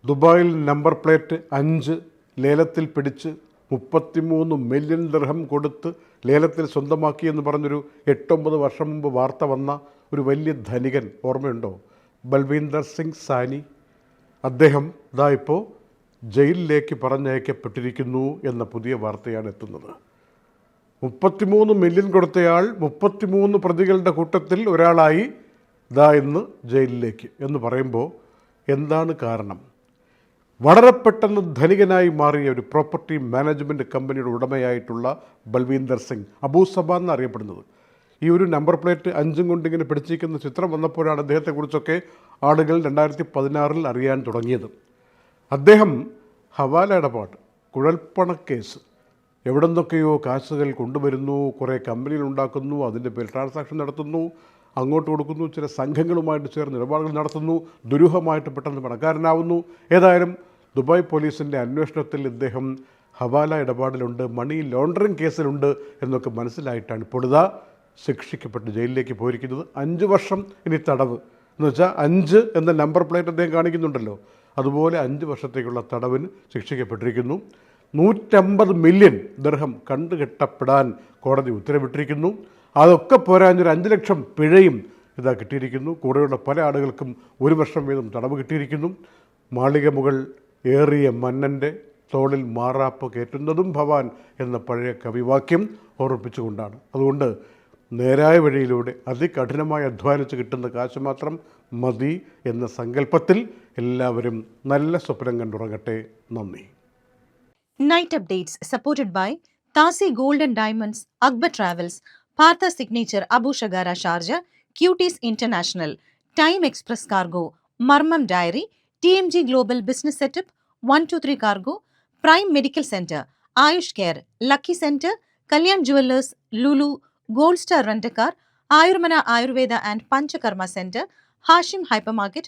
ദുബായിൽ number plate 5 ലേലത്തിൽ പിടിച്ച് 33 മില്യൺ ദിർഹം കൊടുത്ത് ലേലത്തിൽ സ്വന്തമാക്കിയെന്ന് പറഞ്ഞൊരു 8-9 വർഷം മുമ്പ് വാർത്ത വന്ന ഒരു വലിയ ധനികൻ ഓർമ്മയുണ്ടോ? ബൽവീന്ദർ സിംഗ് സാനി. അദ്ദേഹം ഇതാ ഇപ്പോൾ ജയിലിലേക്ക് പറഞ്ഞയക്കപ്പെട്ടിരിക്കുന്നു എന്ന പുതിയ വാർത്തയാണ് എത്തുന്നത്. 33 മില്യൺ കൊടുത്തയാൾ 33 പ്രതികളുടെ കൂട്ടത്തിൽ ഒരാളായി ഇതാ ഇന്ന് ജയിലിലേക്ക് എന്ന് പറയുമ്പോൾ എന്താണ് കാരണം? വളരെ പെട്ടെന്ന് ധനികനായി മാറിയ ഒരു പ്രോപ്പർട്ടി മാനേജ്മെൻറ്റ് കമ്പനിയുടെ ഉടമയായിട്ടുള്ള ബൽവീന്ദർ സിംഗ്, അബൂസബ എന്നറിയപ്പെടുന്നത്, ഈ ഒരു നമ്പർ പ്ലേറ്റ് 5 കൊണ്ടിങ്ങനെ പിടിച്ചിരിക്കുന്ന ചിത്രം വന്നപ്പോഴാണ് അദ്ദേഹത്തെക്കുറിച്ചൊക്കെ ആളുകൾ 2016 അറിയാൻ തുടങ്ങിയത്. അദ്ദേഹം ഹവാല ഇടപാട്, കുഴൽപ്പണക്കേസ്, എവിടെ നിന്നൊക്കെയോ കാശുകൾ കൊണ്ടുവരുന്നു, കുറേ കമ്പനികൾ ഉണ്ടാക്കുന്നു, അതിൻ്റെ പേരിൽ ട്രാൻസാക്ഷൻ നടത്തുന്നു, അങ്ങോട്ട് കൊടുക്കുന്നു, ചില സംഘങ്ങളുമായിട്ട് ചേർന്ന് ഇടപാടുകൾ നടത്തുന്നു, ദുരൂഹമായിട്ട് പെട്ടെന്ന് പണക്കാരനാവുന്നു. ഏതായാലും ദുബായ് പോലീസിൻ്റെ അന്വേഷണത്തിൽ ഇദ്ദേഹം ഹവാല ഇടപാടിലുണ്ട്, മണി ലോണ്ടറിങ് കേസിലുണ്ട് എന്നൊക്കെ മനസ്സിലായിട്ടാണ് ഇപ്പോൾ ഇതാ ശിക്ഷിക്കപ്പെട്ട് ജയിലിലേക്ക് പോയിരിക്കുന്നത്. 5 വർഷം ഇനി തടവ് എന്ന് വെച്ചാൽ 5 എന്ന നമ്പർ പ്ലേറ്റ് അദ്ദേഹം കാണിക്കുന്നുണ്ടല്ലോ, അതുപോലെ 5 വർഷത്തേക്കുള്ള തടവിന് ശിക്ഷിക്കപ്പെട്ടിരിക്കുന്നു. 150 മില്യൺ ദിർഹം കണ്ടുകെട്ടപ്പെടാൻ കോടതി ഉത്തരവിട്ടിരിക്കുന്നു. അതൊക്കെ പോരാഞ്ഞൊരു 5 ലക്ഷം പിഴയും ഇതാ കിട്ടിയിരിക്കുന്നു. കൂടെയുള്ള പല ആളുകൾക്കും 1 വർഷം വീതം തടവ് കിട്ടിയിരിക്കുന്നു. മാളിക മുകൾ ഏറിയ മന്നൻ്റെ തോളിൽ മാറാപ്പ് കയറ്റുന്നതും ഭവാൻ എന്ന പഴയ കവിവാക്യം ഓർമ്മിപ്പിച്ചുകൊണ്ടാണ്. അതുകൊണ്ട് നേരായ വഴിയിലൂടെ അതികഠിനമായി അധ്വാനിച്ച് കിട്ടുന്ന കാശ് മാത്രം മതി എന്ന സങ്കല്പത്തിൽ എല്ലാവരും നല്ല സ്വപ്നം കണ്ടുറങ്ങട്ടെ. നന്ദി. Night updates supported by Tasi Gold and Diamonds, Akbar Travels, Partha Signature Abu Shagara Sharjah, Cuties International, Time Express Cargo, Marmam Diary, TMG Global Business Setup, 123 Cargo, Prime Medical Center, Ayush Care, Lucky Center, Kalyan Jewelers, Lulu, Gold Star Rent-A-Car, Ayurmana Ayurveda and Panchakarma Center, Hashim Hypermarket,